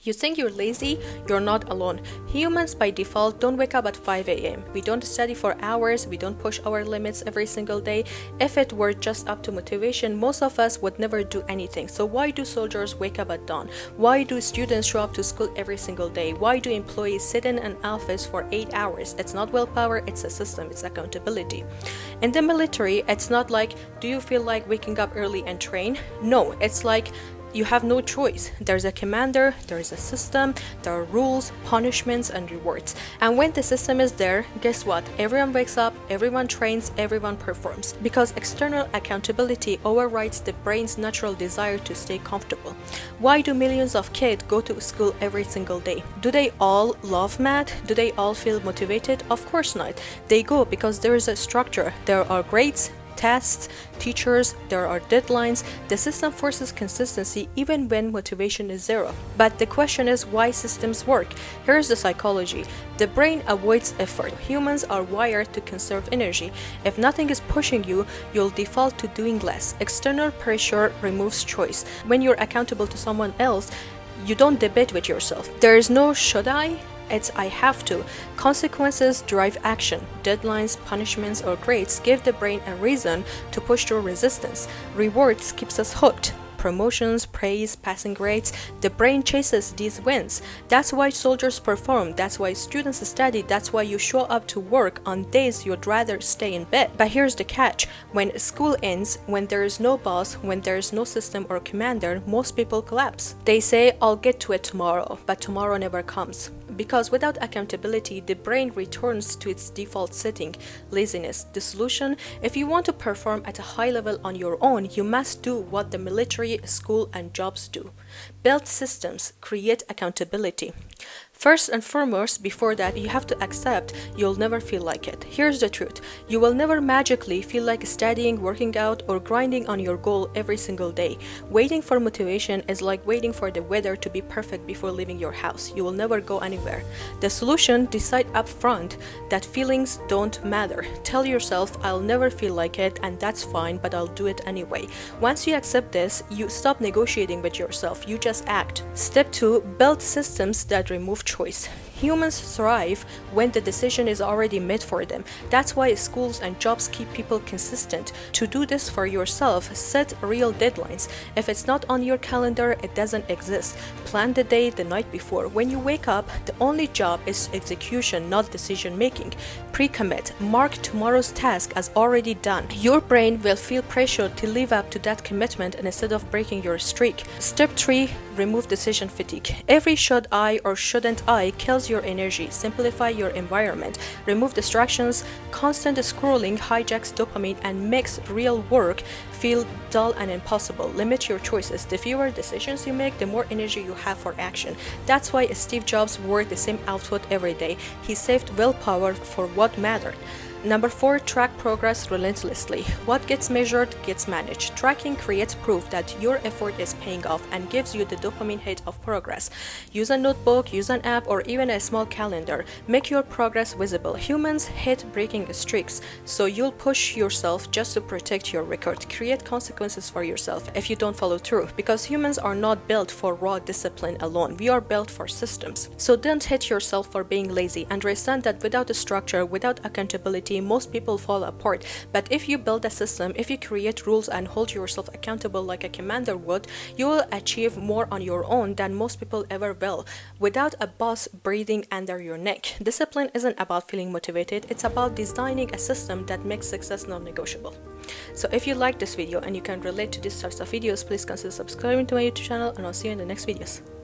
You think you're lazy? You're not alone. Humans by default don't wake up at 5 a.m. We don't study for hours. We don't push our limits every single day. If it were just up to motivation, most of us would never do anything. So why do soldiers wake up at dawn? Why do students show up to school every single day? Why do employees sit in an office for 8 hours? It's not willpower, it's a system, it's accountability. In the military, it's not like, do you feel like waking up early and train? No, it's like, you have no choice. There's a commander, there's a system, there are rules, punishments, and rewards. And when the system is there, guess what? Everyone wakes up, everyone trains, everyone performs. Because external accountability overrides the brain's natural desire to stay comfortable. Why do millions of kids go to school every single day? Do they all love math? Do they all feel motivated? Of course not. They go because there is a structure. There are grades, tests, teachers, there are deadlines. The system forces consistency even when motivation is zero. But the question is why systems work. Here's the psychology. The brain avoids effort. Humans are wired to conserve energy. If nothing is pushing you, you'll default to doing less. External pressure removes choice. When you're accountable to someone else, you don't debate with yourself. There is no should I? It's I have to. Consequences drive action. Deadlines, punishments, or grades give the brain a reason to push through resistance. Rewards keeps us hooked. Promotions, praise, passing grades, the brain chases these wins. That's why soldiers perform, that's why students study, that's why you show up to work on days you'd rather stay in bed. But here's the catch. When school ends, when there is no boss, when there is no system or commander, most people collapse. They say, I'll get to it tomorrow, but tomorrow never comes. Because without accountability, the brain returns to its default setting, laziness. The solution, if you want to perform at a high level on your own, you must do what the military, school, and jobs do. Build systems, create accountability. First and foremost, before that, you have to accept you'll never feel like it. Here's the truth. You will never magically feel like studying, working out, or grinding on your goal every single day. Waiting for motivation is like waiting for the weather to be perfect before leaving your house. You will never go anywhere. The solution, decide up front that feelings don't matter. Tell yourself, I'll never feel like it, and that's fine, but I'll do it anyway. Once you accept this, you stop negotiating with yourself. You just act. Step 2, build systems that remove choice. Humans thrive when the decision is already made for them. That's why schools and jobs keep people consistent. To do this for yourself, set real deadlines. If it's not on your calendar, it doesn't exist. Plan the day the night before. When you wake up, the only job is execution, not decision making. Pre-commit. Mark tomorrow's task as already done. Your brain will feel pressured to live up to that commitment instead of breaking your streak. Step 3, remove decision fatigue. Every should I or shouldn't I kills your energy. Simplify your environment. Remove distractions. Constant scrolling hijacks dopamine and makes real work feel dull and impossible. Limit your choices. The fewer decisions you make, the more energy you have for action. That's why Steve Jobs wore the same outfit every day. He saved willpower for what mattered. Number 4, track progress relentlessly. What gets measured gets managed. Tracking creates proof that your effort is paying off and gives you the dopamine hit of progress. Use a notebook, use an app, or even a small calendar. Make your progress visible. Humans hate breaking streaks, so you'll push yourself just to protect your record. Create consequences for yourself if you don't follow through, because humans are not built for raw discipline alone. We are built for systems. So don't hate yourself for being lazy. Understand that without a structure, without accountability, most people fall apart. But if you build a system, if you create rules and hold yourself accountable like a commander would, you will achieve more on your own than most people ever will, without a boss breathing under your neck. Discipline isn't about feeling motivated, it's about designing a system that makes success non-negotiable. So if you like this video and you can relate to these types of videos, please consider subscribing to my YouTube channel, and I'll see you in the next videos.